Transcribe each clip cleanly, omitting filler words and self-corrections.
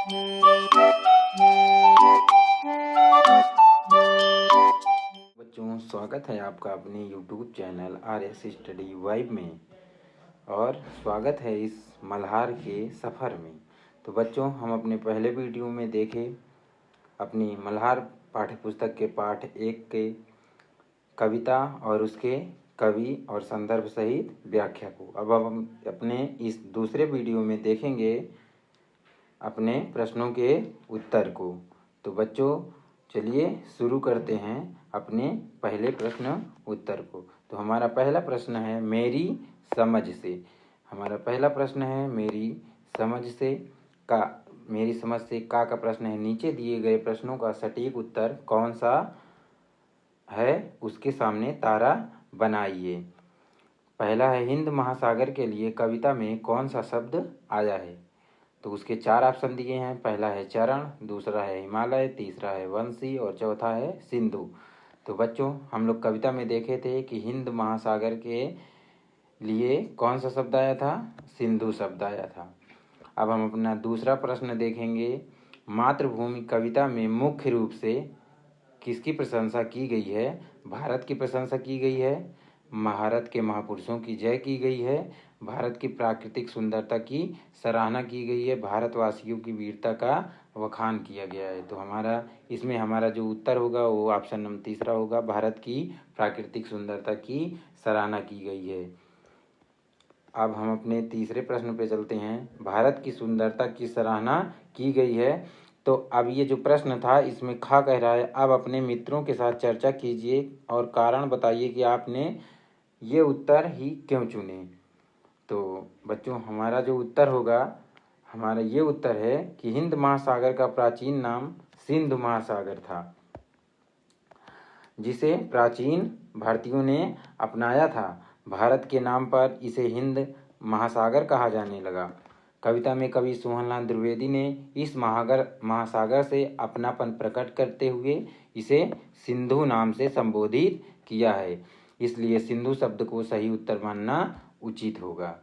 बच्चों, स्वागत है आपका अपने YouTube channel RS study vibe में। और स्वागत है इस मल्हार के सफ़र में। तो बच्चों, हम अपने पहले वीडियो में देखे अपनी मल्हार पाठ्यपुस्तक के पाठ 1 के कविता और उसके कवि और संदर्भ सहित व्याख्या को। अब हम अपने इस दूसरे वीडियो में देखेंगे अपने प्रश्नों के उत्तर को। तो बच्चों, चलिए शुरू करते हैं अपने पहले प्रश्न उत्तर को। तो हमारा पहला प्रश्न है मेरी समझ से। हमारा पहला प्रश्न है मेरी समझ से का प्रश्न है। नीचे दिए गए प्रश्नों का सटीक उत्तर कौन सा है उसके सामने तारा बनाइए। पहला है हिंद महासागर के लिए कविता में कौन सा शब्द आया है। तो उसके 4 ऑप्शन दिए हैं। पहला है चरण, दूसरा है हिमालय, तीसरा है वंशी और चौथा है सिंधु। तो बच्चों, हम लोग कविता में देखे थे कि हिंद महासागर के लिए कौन सा शब्द आया था, सिंधु शब्द आया था। अब हम अपना दूसरा प्रश्न देखेंगे। मातृभूमि कविता में मुख्य रूप से किसकी प्रशंसा की गई है। भारत की प्रशंसा की गई है, महारत के महापुरुषों की जय की गई है, भारत की प्राकृतिक सुंदरता की सराहना की गई है, भारतवासियों की वीरता का वखान किया गया है। तो हमारा जो उत्तर होगा वो ऑप्शन नंबर तीसरा होगा, भारत की प्राकृतिक सुंदरता की सराहना की गई है। अब हम अपने तीसरे प्रश्न पे चलते हैं। भारत की सुंदरता की सराहना की गई है। तो अब ये जो प्रश्न था इसमें खा कह रहा है अब अपने मित्रों के साथ चर्चा कीजिए और कारण बताइए कि आपने ये उत्तर ही क्यों चुने। तो बच्चों, हमारा जो उत्तर होगा, हमारा ये उत्तर है कि हिंद महासागर का प्राचीन नाम सिंधु महासागर था, जिसे प्राचीन भारतीयों ने अपनाया था। भारत के नाम पर इसे हिंद महासागर कहा जाने लगा। कविता में कवि सोहनलाल द्विवेदी ने इस महासागर से अपनापन प्रकट करते हुए इसे सिंधु नाम से संबोधित किया है, इसलिए सिंधु शब्द को सही उत्तर मानना उचित होगा।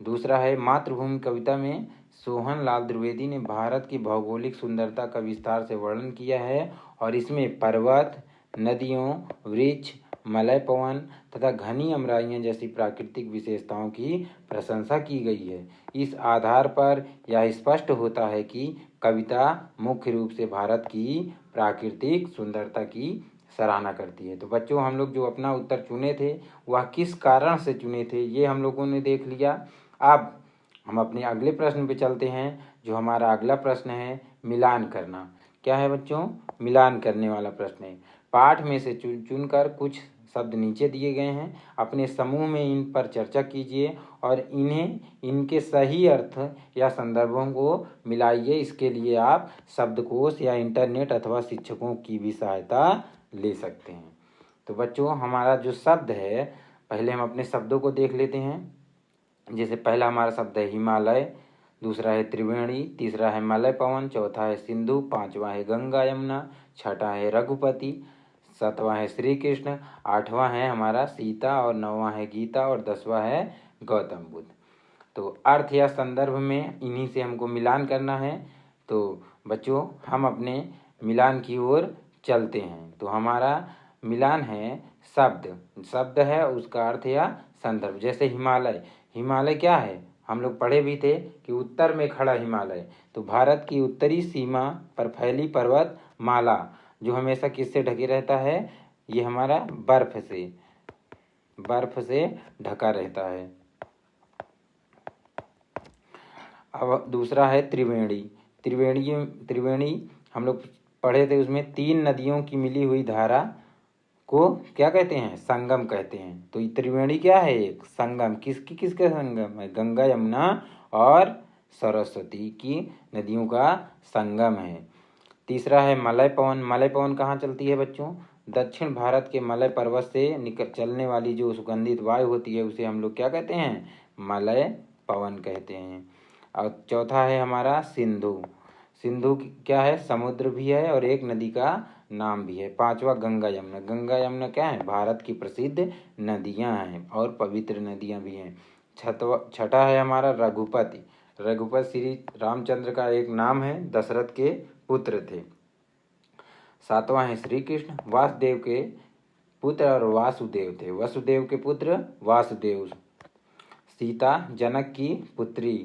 दूसरा है मातृभूमि कविता में सोहनलाल द्विवेदी ने भारत की भौगोलिक सुंदरता का विस्तार से वर्णन किया है और इसमें पर्वत, नदियों, वृक्ष, मलय पवन तथा घनी अमराइयाँ जैसी प्राकृतिक विशेषताओं की प्रशंसा की गई है। इस आधार पर यह स्पष्ट होता है कि कविता मुख्य रूप से भारत की प्राकृतिक सुंदरता की सराहना करती है। तो बच्चों, हम लोग जो अपना उत्तर चुने थे वह किस कारण से चुने थे ये हम लोगों ने देख लिया। अब हम अपने अगले प्रश्न पे चलते हैं। जो हमारा अगला प्रश्न है मिलान करना। क्या है बच्चों? मिलान करने वाला प्रश्न है। पाठ में से चुनकर कुछ शब्द नीचे दिए गए हैं, अपने समूह में इन पर चर्चा कीजिए और इनके सही अर्थ या संदर्भों को मिलाइए। इसके लिए आप शब्दकोश या इंटरनेट अथवा शिक्षकों की भी सहायता ले सकते हैं। तो बच्चों, हमारा जो शब्द है, पहले हम अपने शब्दों को देख लेते हैं। जैसे पहला हमारा शब्द है हिमालय, दूसरा है त्रिवेणी, तीसरा है मलय पवन, चौथा है सिंधु, पांचवा है गंगा यमुना, छठा है रघुपति, सातवां है श्री कृष्ण, आठवां है हमारा सीता और नौवां है गीता और 10वां है गौतम बुद्ध। तो अर्थ या संदर्भ में इन्हीं से हमको मिलान करना है। तो बच्चों, हम अपने मिलान की ओर चलते हैं। तो हमारा मिलान है शब्द है उसका अर्थ या संदर्भ। जैसे हिमालय, हिमालय क्या है? हम लोग पढ़े भी थे कि उत्तर में खड़ा हिमालय। तो भारत की उत्तरी सीमा पर फैली पर्वत माला जो हमेशा किससे ढके रहता है? ये हमारा बर्फ से ढका रहता है। अब दूसरा है त्रिवेणी। त्रिवेणी हम लोग पढ़े थे, उसमें 3 नदियों की मिली हुई धारा को क्या कहते हैं? संगम कहते हैं। तो त्रिवेणी क्या है? एक संगम। किसके संगम है? गंगा यमुना और सरस्वती की नदियों का संगम है। तीसरा है मलय पवन। मलय पवन कहाँ चलती है बच्चों? दक्षिण भारत के मलय पर्वत से चलने वाली जो सुगंधित वायु होती है उसे हम लोग क्या कहते हैं? मलय पवन कहते हैं। और चौथा है हमारा सिंधु। सिंधु क्या है? समुद्र भी है और एक नदी का नाम भी है। पांचवा गंगा यमुना। गंगा यमुना क्या है? भारत की प्रसिद्ध नदियां हैं और पवित्र नदियां भी हैं। छठा है हमारा रघुपति। रघुपति श्री रामचंद्र का एक नाम है, दशरथ के पुत्र थे। 7वां है श्री कृष्ण वासुदेव के पुत्र और वासुदेव थे। वसुदेव के पुत्र वासुदेव। सीता जनक की पुत्री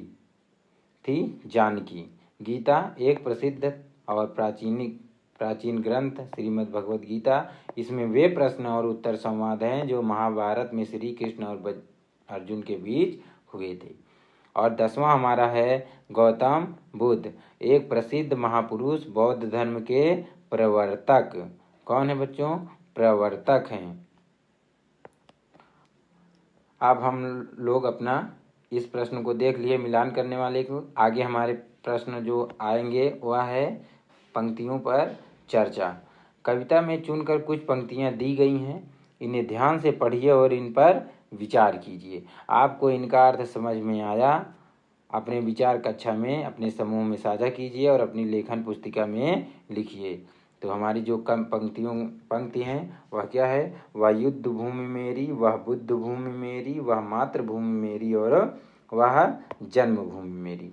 थी जानकी। गीता एक प्रसिद्ध और प्राचीन ग्रंथ श्रीमद् भगवद गीता। इसमें वे प्रश्न और उत्तर संवाद हैं जो महाभारत में श्री कृष्ण और अर्जुन के बीच हुए थे। और 10वां हमारा है गौतम बुद्ध, एक प्रसिद्ध महापुरुष, बौद्ध धर्म के प्रवर्तक। कौन है बच्चों? प्रवर्तक हैं। अब हम लोग अपना इस प्रश्न को देख लिए मिलान करने वाले को। आगे हमारे प्रश्न जो आएंगे वह है पंक्तियों पर चर्चा। कविता में चुनकर कुछ पंक्तियां दी गई हैं, इन्हें ध्यान से पढ़िए और इन पर विचार कीजिए। आपको इनका अर्थ समझ में आया, अपने विचार कक्षा में अपने समूह में साझा कीजिए और अपनी लेखन पुस्तिका में लिखिए। तो हमारी जो पंक्ति हैं वह क्या है? वह युद्ध भूमि मेरी, वह बुद्ध भूमि मेरी, वह मातृभूमि मेरी और वह जन्मभूमि मेरी।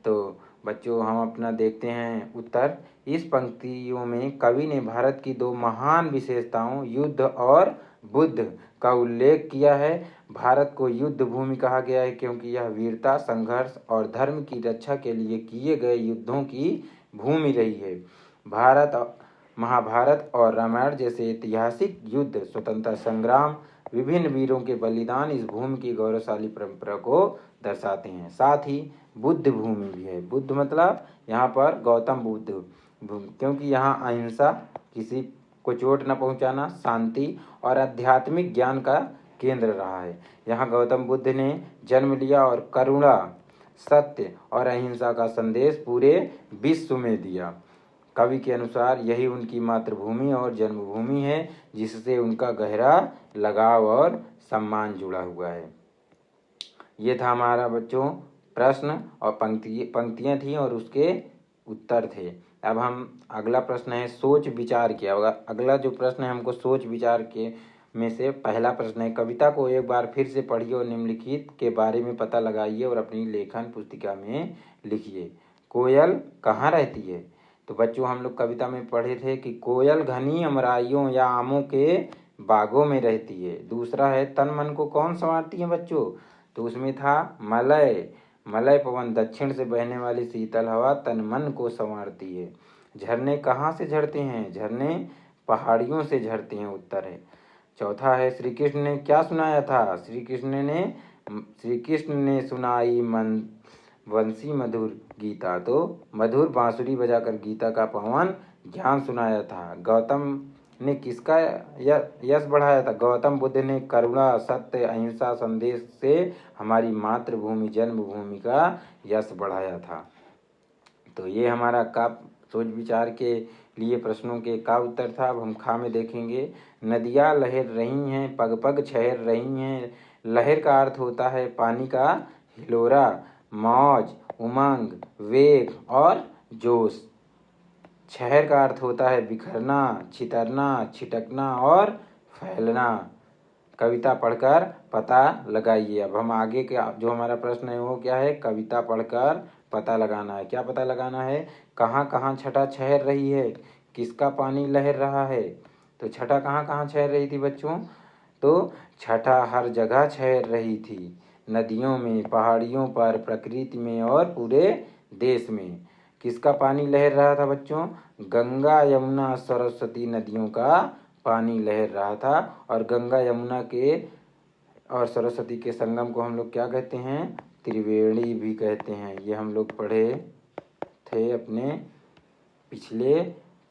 तो बच्चों हम अपना देखते हैं उत्तर। इस पंक्तियों में कवि ने भारत की दो महान विशेषताओं युद्ध और बुद्ध का उल्लेख किया है। भारत को युद्ध भूमि कहा गया है क्योंकि यह वीरता, संघर्ष और धर्म की रक्षा के लिए किए गए युद्धों की भूमि रही है। महाभारत और रामायण जैसे ऐतिहासिक युद्ध, स्वतंत्रता संग्राम, विभिन्न वीरों के बलिदान इस भूमि की गौरवशाली परंपरा को दर्शाते हैं। साथ ही बुद्ध भूमि भी है। बुद्ध मतलब यहाँ पर गौतम बुद्ध भूमि, क्योंकि यहाँ अहिंसा, किसी को चोट न पहुँचाना, शांति और आध्यात्मिक ज्ञान का केंद्र रहा है। यहाँ गौतम बुद्ध ने जन्म लिया और करुणा, सत्य और अहिंसा का संदेश पूरे विश्व में दिया। कवि के अनुसार यही उनकी मातृभूमि और जन्मभूमि है, जिससे उनका गहरा लगाव और सम्मान जुड़ा हुआ है। ये था हमारा बच्चों प्रश्न और पंक्तियां थी और उसके उत्तर थे। अब हम अगला प्रश्न है सोच विचार किया होगा। अगला जो प्रश्न है हमको सोच विचार के में से पहला प्रश्न है कविता को एक बार फिर से पढ़िए और निम्नलिखित के बारे में पता लगाइए और अपनी लेखन पुस्तिका में लिखिए। कोयल कहाँ रहती है? तो बच्चों हम लोग कविता में पढ़े थे कि कोयल घनी अमराइयों या आमों के बागों में रहती है। दूसरा है तन मन को कौन संवारती है बच्चों? तो उसमें था मलय। मलय पवन, दक्षिण से बहने वाली शीतल हवा तन मन को संवारती है। झरने कहाँ से झरते हैं? झरने पहाड़ियों से झरते हैं, उत्तर है। चौथा है श्री कृष्ण ने क्या सुनाया था? श्री कृष्ण ने सुनाई वंशी मधुर गीता। तो मधुर बांसुरी बजाकर गीता का पावन ज्ञान सुनाया था। गौतम ने किसका यश बढ़ाया था? गौतम बुद्ध ने करुणा, सत्य, अहिंसा संदेश से हमारी मातृभूमि जन्मभूमि का यश बढ़ाया था। तो ये हमारा का सोच विचार के लिए प्रश्नों के का उत्तर था। अब हम खा में देखेंगे। नदियाँ लहर रही हैं, पग पग छहर रही हैं। लहर का अर्थ होता है पानी का हिलोरा, मौज, उमंग, वेग और जोश। छहर का अर्थ होता है बिखरना, छितरना, छिटकना और फैलना। कविता पढ़कर पता लगाइए। अब हम आगे के जो हमारा प्रश्न है वो क्या है? कविता पढ़कर पता लगाना है। क्या पता लगाना है? कहाँ कहाँ छटा छहर रही है? किसका पानी लहर रहा है? तो छटा कहाँ कहाँ छहर रही थी बच्चों? तो छटा हर जगह छहर रही थी, नदियों में, पहाड़ियों पर, प्रकृति में और पूरे देश में। किसका पानी लहर रहा था बच्चों? गंगा, यमुना, सरस्वती नदियों का पानी लहर रहा था। और गंगा, यमुना के और सरस्वती के संगम को हम लोग क्या कहते हैं? त्रिवेणी भी कहते हैं। ये हम लोग पढ़े थे अपने पिछले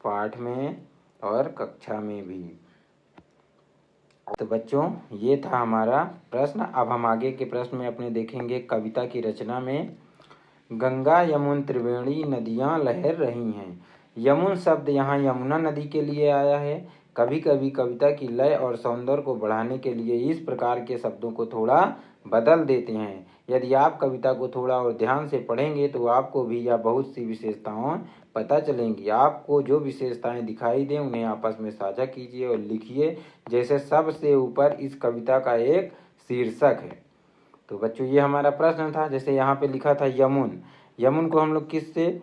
पाठ में और कक्षा में भी। तो बच्चों ये था हमारा प्रश्न। अब हम आगे के प्रश्न में अपने देखेंगे कविता की रचना में। गंगा यमुन त्रिवेणी नदियाँ लहर रही हैं। यमुन शब्द यहाँ यमुना नदी के लिए आया है। कभी कभी कविता की लय और सौंदर्य को बढ़ाने के लिए इस प्रकार के शब्दों को थोड़ा बदल देते हैं। यदि आप कविता को थोड़ा और ध्यान से पढ़ेंगे तो आपको भी यह बहुत सी विशेषताएं पता चलेंगी। आपको जो विशेषताएं दिखाई दें उन्हें आपस में साझा कीजिए और लिखिए। जैसे सबसे ऊपर इस कविता का एक शीर्षक है। तो बच्चों ये हमारा प्रश्न था। जैसे यहाँ पे लिखा था यमुन, यमुन को हम लोग किससे,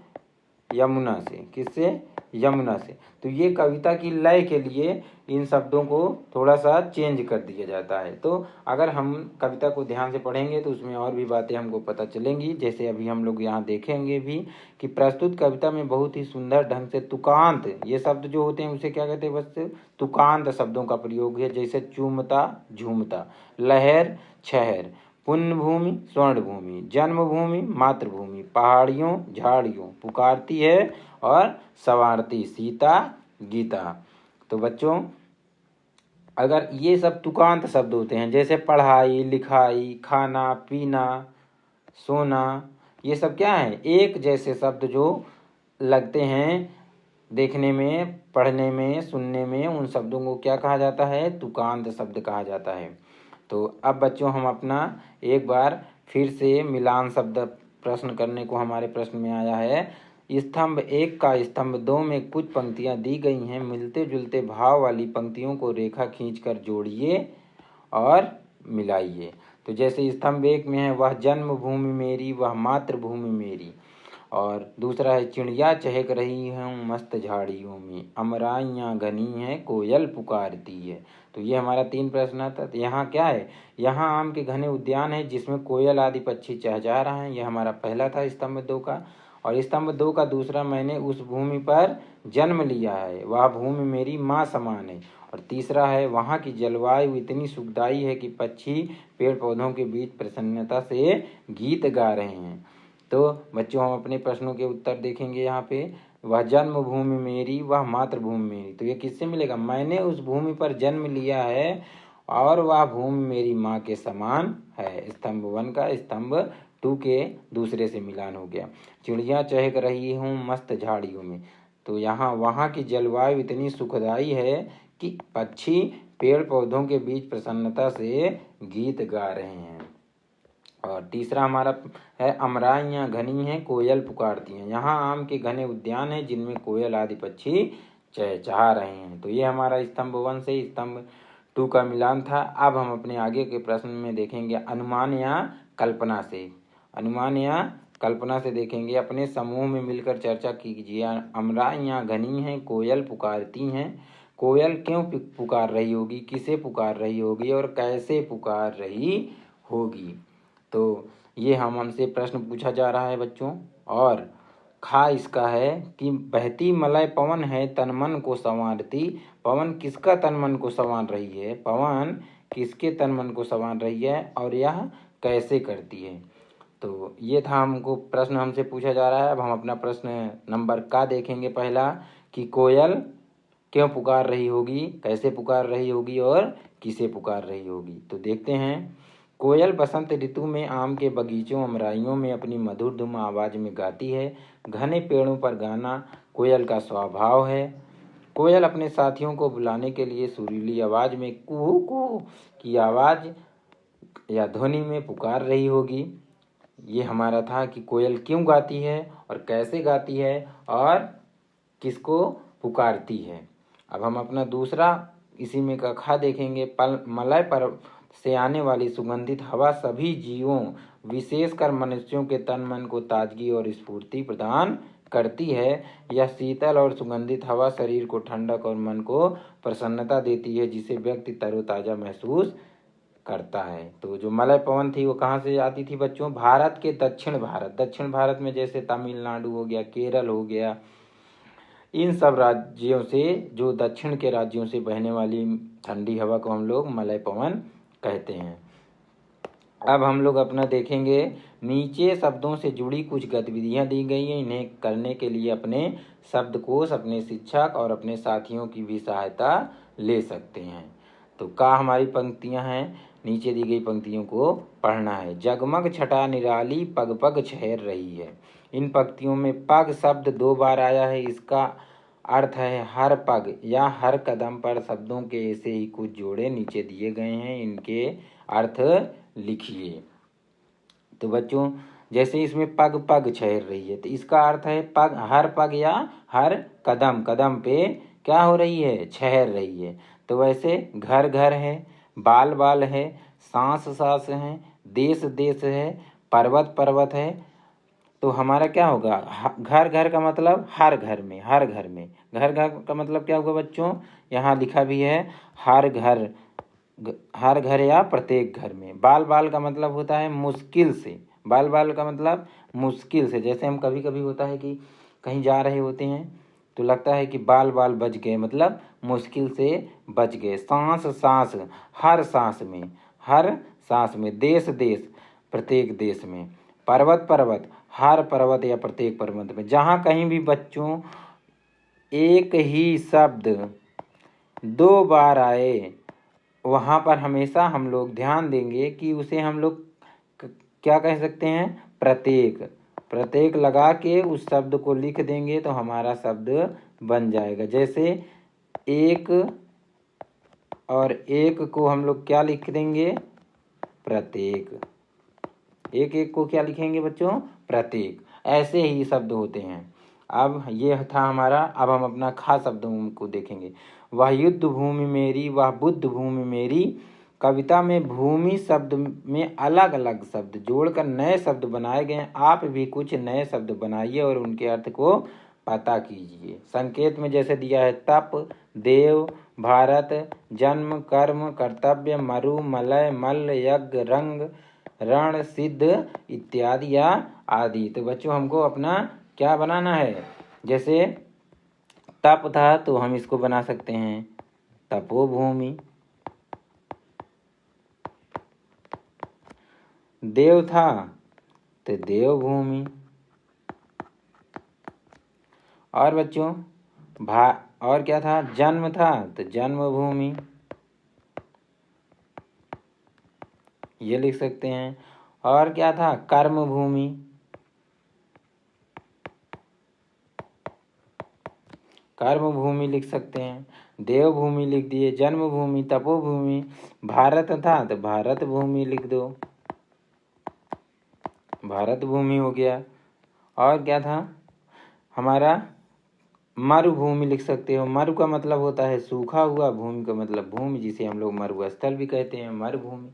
यमुना से, किससे, यमुना से। तो ये कविता की लय के लिए इन शब्दों को थोड़ा सा चेंज कर दिया जाता है। तो अगर हम कविता को ध्यान से पढ़ेंगे तो उसमें और भी बातें हमको पता चलेंगी। जैसे अभी हम लोग यहाँ देखेंगे भी कि प्रस्तुत कविता में बहुत ही सुंदर ढंग से तुकांत, ये शब्द जो होते हैं उसे क्या कहते हैं बच्चे, तुकांत शब्दों का प्रयोग है। जैसे चूमता झूमता, लहर छहर, पुण्य भूमि स्वर्ण भूमि, जन्मभूमि मातृभूमि, पहाड़ियों झाड़ियों, पुकारती है और संवारती सीता गीता। तो बच्चों अगर ये सब तुकांत शब्द होते हैं, जैसे पढ़ाई लिखाई खाना पीना सोना, ये सब क्या है, एक जैसे शब्द जो लगते हैं देखने में, पढ़ने में, सुनने में, उन शब्दों को क्या कहा जाता है, तुकांत शब्द कहा जाता है। तो अब बच्चों हम अपना एक बार फिर से मिलान शब्द प्रश्न करने को हमारे प्रश्न में आया है। स्तंभ 1 का स्तंभ 2 में कुछ पंक्तियां दी गई हैं, मिलते जुलते भाव वाली पंक्तियों को रेखा खींचकर जोड़िए और मिलाइए। तो जैसे स्तंभ 1 में है, वह जन्मभूमि मेरी वह मातृभूमि मेरी, और दूसरा है, चिड़िया चहक रही हूँ मस्त झाड़ियों में, अमराइयाँ घनी हैं कोयल पुकारती है। तो ये हमारा 3 प्रश्न था। तो यहाँ क्या है, यहाँ आम के घने उद्यान है जिसमें कोयल आदि पक्षी चहचहा रहे हैं, ये हमारा पहला था स्तंभ 2 का। और स्तंभ 2 का दूसरा, मैंने उस भूमि पर जन्म लिया है वह भूमि मेरी माँ समान है। और तीसरा है, वहाँ की जलवायु इतनी सुखदायी है कि पक्षी पेड़ पौधों के बीच प्रसन्नता से गीत गा रहे हैं। तो बच्चों हम अपने प्रश्नों के उत्तर देखेंगे यहाँ पे। वह जन्मभूमि मेरी वह मातृभूमि मेरी, तो ये किससे मिलेगा, मैंने उस भूमि पर जन्म लिया है और वह भूमि मेरी माँ के समान है। स्तंभ 1 का स्तंभ 2 के दूसरे से मिलान हो गया। चिड़िया चहक रही हूँ मस्त झाड़ियों में, तो यहाँ वहाँ की जलवायु इतनी सुखदायी है कि पक्षी पेड़ पौधों के बीच प्रसन्नता से गीत गा रहे हैं। और तीसरा हमारा है, अमराइयाँ घनी हैं कोयल पुकारती हैं, यहाँ आम के घने उद्यान हैं जिनमें कोयल आदि पक्षी चहचहा रहे हैं। तो ये हमारा स्तंभ 1 से स्तंभ 2 का मिलान था। अब हम अपने आगे के प्रश्न में देखेंगे अनुमान या कल्पना से। अनुमान या कल्पना से देखेंगे, अपने समूह में मिलकर चर्चा कीजिए। अमराइयाँ घनी हैं कोयल पुकारती हैं, कोयल क्यों पुकार रही होगी, किसे पुकार रही होगी और कैसे पुकार रही होगी। तो ये हमसे प्रश्न पूछा जा रहा है बच्चों। और खा इसका है कि बहती मलय पवन है तन मन को संवारती, पवन किसका तन मन को संवार रही है, पवन किसके तन मन को संवार रही है और यह कैसे करती है। तो ये था हमको प्रश्न हमसे पूछा जा रहा है। अब हम अपना प्रश्न नंबर का देखेंगे पहला, कि कोयल क्यों पुकार रही होगी, कैसे पुकार रही होगी और किसे पुकार रही होगी। तो देखते हैं, कोयल बसंत ऋतु में आम के बगीचों अमराइयों में अपनी मधुर धुम आवाज में गाती है। घने पेड़ों पर गाना कोयल का स्वभाव है। कोयल अपने साथियों को बुलाने के लिए सुरीली आवाज में कुहू कुहू की आवाज या ध्वनि में पुकार रही होगी। ये हमारा था कि कोयल क्यों गाती है और कैसे गाती है और किसको पुकारती है। अब हम अपना दूसरा इसी में कखा देखेंगे, मलय पर से आने वाली सुगंधित हवा सभी जीवों विशेषकर मनुष्यों के तन मन को ताजगी और स्फूर्ति प्रदान करती है। यह शीतल और सुगंधित हवा शरीर को ठंडक और मन को प्रसन्नता देती है, जिसे व्यक्ति तरोताजा महसूस करता है। तो जो मलय पवन थी वो कहाँ से आती थी बच्चों, भारत के दक्षिण भारत में, जैसे तमिलनाडु हो गया, केरल हो गया, इन सब राज्यों से, जो दक्षिण के राज्यों से बहने वाली ठंडी हवा को हम लोग मलय पवन कहते हैं। अब हम लोग अपना देखेंगे, नीचे शब्दों से जुड़ी कुछ गतिविधियां दी गई हैं, इन्हें करने के लिए अपने शब्दकोश, अपने शिक्षक और अपने साथियों की भी सहायता ले सकते हैं। तो का हमारी पंक्तियां हैं, नीचे दी गई पंक्तियों को पढ़ना है। जगमग छटा निराली पग पग छहर रही है। इन पंक्तियों में पग शब्द 2 बार आया है, इसका अर्थ है हर पग या हर कदम पर। शब्दों के ऐसे ही कुछ जोड़े नीचे दिए गए हैं, इनके अर्थ लिखिए। तो बच्चों जैसे इसमें पग पग छहर रही है, तो इसका अर्थ है पग, हर पग या हर कदम, कदम पे क्या हो रही है, छहर रही है। तो वैसे घर घर है, बाल बाल है, सांस सांस है, देश देश है, पर्वत पर्वत है, तो हमारा क्या होगा? घर घर का मतलब हर घर में, हर घर में। घर घर का मतलब क्या होगा बच्चों? यहाँ लिखा भी है हर घर, हर घर या प्रत्येक घर में। बाल बाल का मतलब होता है मुश्किल से, बाल बाल का मतलब मुश्किल से। जैसे हम कभी कभी होता है कि कहीं जा रहे होते हैं तो लगता है कि बाल बाल बच गए, मतलब मुश्किल से बच गए। सांस सांस, हर सांस में, हर सांस में। देश देश, प्रत्येक देश में। पर्वत पर्वत, हर पर्वत या प्रत्येक पर्वत में। जहाँ कहीं भी बच्चों एक ही शब्द दो बार आए, वहाँ पर हमेशा हम लोग ध्यान देंगे कि उसे हम लोग क्या कह सकते हैं? प्रत्येक। प्रत्येक लगा के उस शब्द को लिख देंगे तो हमारा शब्द बन जाएगा। जैसे एक, और एक को हम लोग क्या लिख देंगे? प्रत्येक। एक एक को क्या लिखेंगे बच्चों? प्रत्येक। ऐसे ही शब्द होते हैं। अब ये था हमारा। अब हम अपना खास शब्दों को देखेंगे। वह युद्ध भूमि मेरी, वह बुद्ध भूमि मेरी। कविता में भूमि शब्द में अलग अलग शब्द जोड़कर नए शब्द बनाए गए हैं। आप भी कुछ नए शब्द बनाइए और उनके अर्थ को पता कीजिए। संकेत में जैसे दिया है तप, देव, भारत, जन्म, कर्म, कर्तव्य, मरु, मलय, मल्ल, यज्ञ, रंग, रण, सिद्ध इत्यादि या आदि। तो बच्चों हमको अपना क्या बनाना है? जैसे तप था तो हम इसको बना सकते हैं तपोभूमि। देव था तो देवभूमि। और बच्चों और क्या था? जन्म था तो जन्मभूमि, ये लिख सकते हैं। और क्या था? कर्म भूमि। कर्म भूमि लिख सकते हैं। देवभूमि लिख दिए, जन्मभूमि, तपोभूमि। भारत था तो भारत भूमि लिख दो, भारत भूमि हो गया। और क्या था हमारा? मरुभूमि लिख सकते हो। मरु का मतलब होता है सूखा हुआ, भूमि का मतलब भूमि, जिसे हम लोग मरुस्थल भी कहते हैं, मरुभूमि।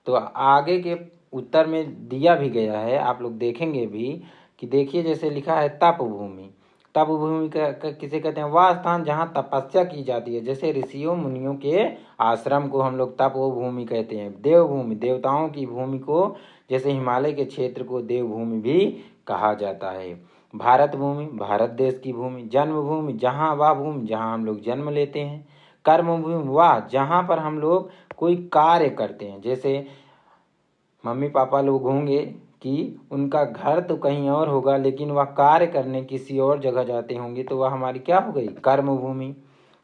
तो आगे के उत्तर में दिया भी गया है, आप लोग देखेंगे भी कि देखिए जैसे लिखा है तपभूमि। तपभूमि का किसे कहते हैं? वह स्थान जहाँ तपस्या की जाती है। जैसे ऋषियों मुनियों के आश्रम को हम लोग तपोभूमि कहते हैं। देवभूमि, देवताओं की भूमि को, जैसे हिमालय के क्षेत्र को देवभूमि भी कहा जाता है। भारत भूमि, भारत देश की भूमि। जन्मभूमि, जहाँ वह भूमि जहाँ हम लोग जन्म लेते हैं। कर्मभूमि, वह जहाँ पर हम लोग कोई कार्य करते हैं। जैसे मम्मी पापा लोग होंगे कि उनका घर तो कहीं और होगा लेकिन वह कार्य करने किसी और जगह जाते होंगे, तो वह हमारी क्या हो गई? कर्मभूमि।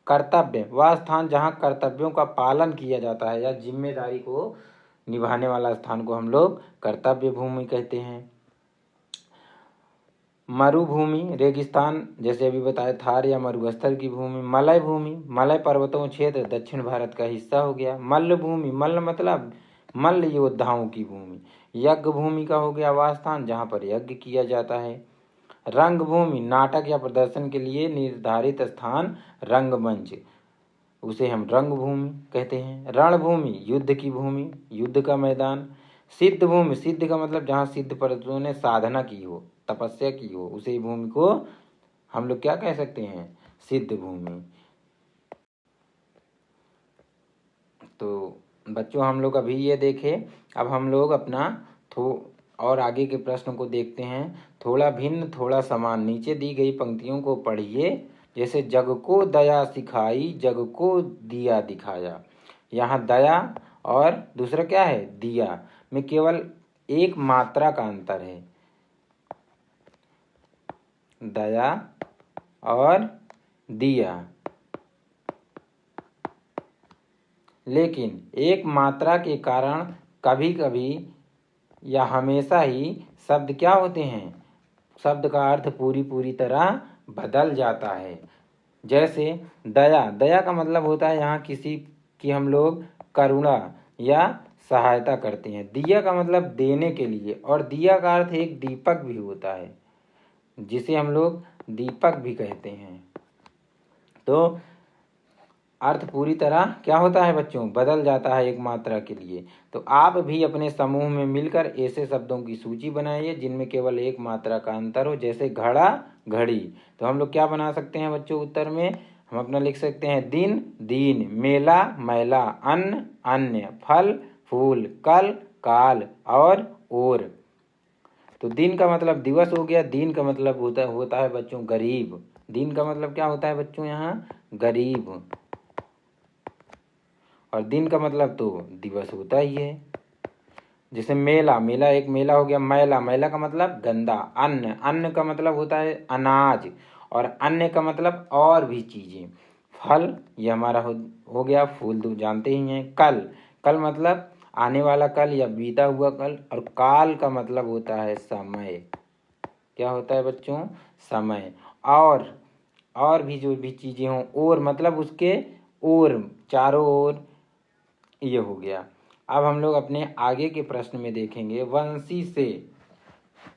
कर्तव्य, वह स्थान जहाँ कर्तव्यों का पालन किया जाता है या जिम्मेदारी को निभाने वाला स्थान को हम लोग कर्तव्य भूमि कहते हैं। मरुभूमि, रेगिस्तान, जैसे अभी बताया थार या मरुस्थल की भूमि। मलय भूमि, मलय पर्वतों क्षेत्र, दक्षिण भारत का हिस्सा हो गया। मल्ल भूमि, मल्ल मतलब मल्ल योद्धाओं की भूमि। यज्ञ भूमि का हो गया वह स्थान जहाँ पर यज्ञ किया जाता है। रंग भूमि, नाटक या प्रदर्शन के लिए निर्धारित स्थान, रंगमंच, उसे हम रंग भूमि कहते हैं। रणभूमि, युद्ध की भूमि, युद्ध का मैदान। सिद्ध भूमि, सिद्ध का मतलब जहाँ सिद्ध पुरुषों ने साधना की हो, तपस्या की हो, उसी भूमि को हम लोग क्या कह सकते हैं? सिद्ध भूमि। तो बच्चों हम लोग अभी ये देखे। अब हम लोग अपना और आगे के प्रश्न को देखते हैं। थोड़ा भिन्न थोड़ा समान, नीचे दी गई पंक्तियों को पढ़िए। जैसे जग को दया सिखाई, जग को दिया दिखाया। यहाँ दया और दूसरा क्या है? दिया में केवल एक मात्रा का अंतर है, दया और दिया। लेकिन एक मात्रा के कारण कभी कभी या हमेशा ही शब्द क्या होते हैं? शब्द का अर्थ पूरी तरह बदल जाता है। जैसे दया, दया का मतलब होता है यहाँ किसी की हम लोग करुणा या सहायता करते हैं। दिया का मतलब देने के लिए, और दिया का अर्थ एक दीपक भी होता है, जिसे हम लोग दीपक भी कहते हैं। तो अर्थ पूरी तरह क्या होता है बच्चों, बदल जाता है एक मात्रा के लिए। तो आप भी अपने समूह में मिलकर ऐसे शब्दों की सूची बनाइए जिनमें केवल एक मात्रा का अंतर हो, जैसे घड़ा घड़ी। तो हम लोग क्या बना सकते हैं बच्चों, उत्तर में हम अपना लिख सकते हैं दिन दीन, मेला मैला, अन्न अन्य, फल फूल, कल काल और। तो दिन का मतलब दिवस हो गया, दिन का मतलब होता है बच्चों गरीब। दिन का मतलब क्या होता है बच्चों यहाँ, गरीब। और दिन का मतलब तो दिवस होता ही है। जैसे मेला, मेला एक मेला हो गया, मैला, मैला का मतलब गंदा। अन्न, अन्न का मतलब होता है अनाज, और अन्य का मतलब और भी चीजें। फल ये हमारा हो गया, फूल तो जानते ही हैं। कल, कल मतलब आने वाला कल या बीता हुआ कल। और काल का मतलब होता है समय। क्या होता है बच्चों, समय। और भी जो भी चीजें हों, और मतलब उसके और, चारों ओर, ये हो गया। अब हम लोग अपने आगे के प्रश्न में देखेंगे, वंशी से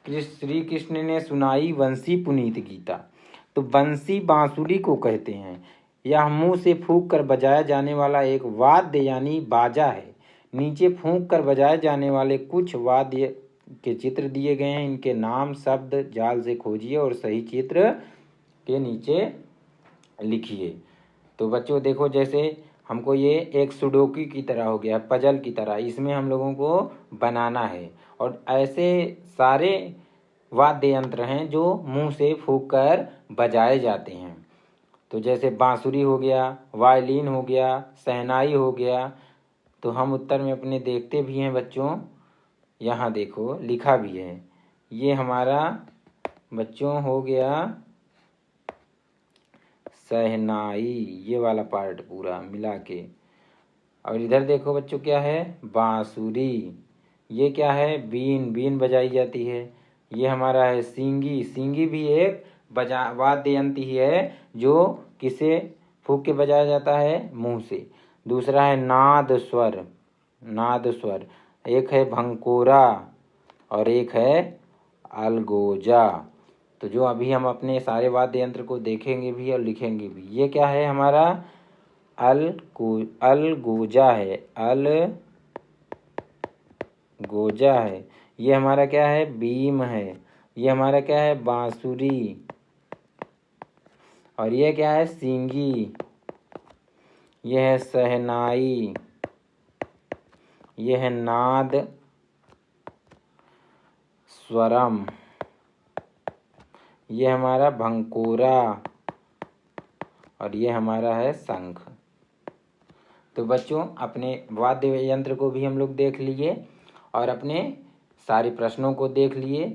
श्री कृष्ण ने सुनाई वंशी पुनीत गीता। तो वंशी बांसुरी को कहते हैं। यह मुंह से फूंक कर बजाया जाने वाला एक वाद्य यानी बाजा है। नीचे फूंक कर बजाए जाने वाले कुछ वाद्य के चित्र दिए गए हैं। इनके नाम शब्द जाल से खोजिए और सही चित्र के नीचे लिखिए। तो बच्चों देखो, जैसे हमको ये एक सुडोकी की तरह हो गया, पजल की तरह, इसमें हम लोगों को बनाना है। और ऐसे सारे वाद्य यंत्र हैं जो मुंह से फूंक कर बजाए जाते हैं। तो जैसे बांसुरी हो गया, वायलिन हो गया, शहनाई हो गया। तो हम उत्तर में अपने देखते भी हैं बच्चों, यहाँ देखो लिखा भी है। ये हमारा बच्चों हो गया शहनाई, ये वाला पार्ट पूरा मिला के। और इधर देखो बच्चों क्या है, बांसुरी। ये क्या है, बीन, बीन बजाई जाती है। ये हमारा है सींगी, सींगी भी एक वाद्य यंत्र ही है जो किसे फूंक के बजाया जाता है, मुंह से। दूसरा है नाद स्वर, नाद स्वर। एक है भंकोरा और एक है अलगोजा। तो जो अभी हम अपने सारे वाद्य यंत्र को देखेंगे भी और लिखेंगे भी। ये क्या है हमारा, अलगोजा है, अलगोजा है। ये हमारा क्या है, बीम है। ये हमारा क्या है, बांसुरी। और ये क्या है, सींगी। ये है शहनाई। ये है नाद स्वरम। ये हमारा भंकोरा। और ये हमारा है शंख। तो बच्चों अपने वाद्य यंत्र को भी हम लोग देख लिए और अपने सारे प्रश्नों को देख लिए।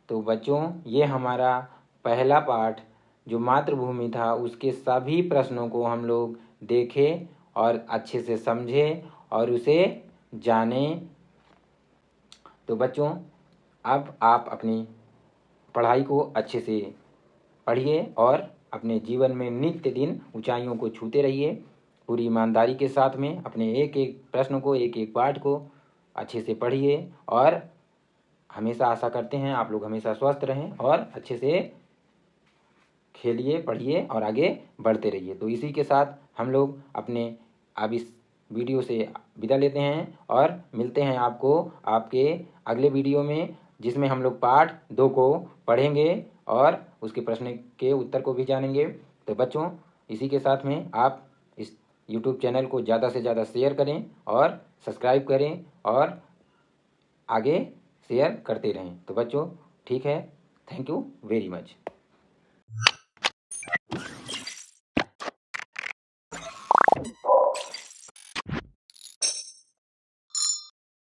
तो बच्चों ये हमारा पहला पाठ जो मातृभूमि था उसके सभी प्रश्नों को हम लोग देखें और अच्छे से समझें और उसे जानें। तो बच्चों अब आप अपनी पढ़ाई को अच्छे से पढ़िए और अपने जीवन में नित्य दिन ऊंचाइयों को छूते रहिए। पूरी ईमानदारी के साथ में अपने एक एक प्रश्न को, एक एक पाठ को अच्छे से पढ़िए। और हमेशा आशा करते हैं आप लोग हमेशा स्वस्थ रहें और अच्छे से खेलिए, पढ़िए और आगे बढ़ते रहिए। तो इसी के साथ हम लोग अपने अब इस वीडियो से विदा लेते हैं और मिलते हैं आपको आपके अगले वीडियो में, जिसमें हम लोग पाठ 2 को पढ़ेंगे और उसके प्रश्न के उत्तर को भी जानेंगे। तो बच्चों इसी के साथ में आप इस YouTube चैनल को ज़्यादा से ज़्यादा शेयर करें और सब्सक्राइब करें और आगे शेयर करते रहें। तो बच्चों ठीक है, थैंक यू वेरी मच।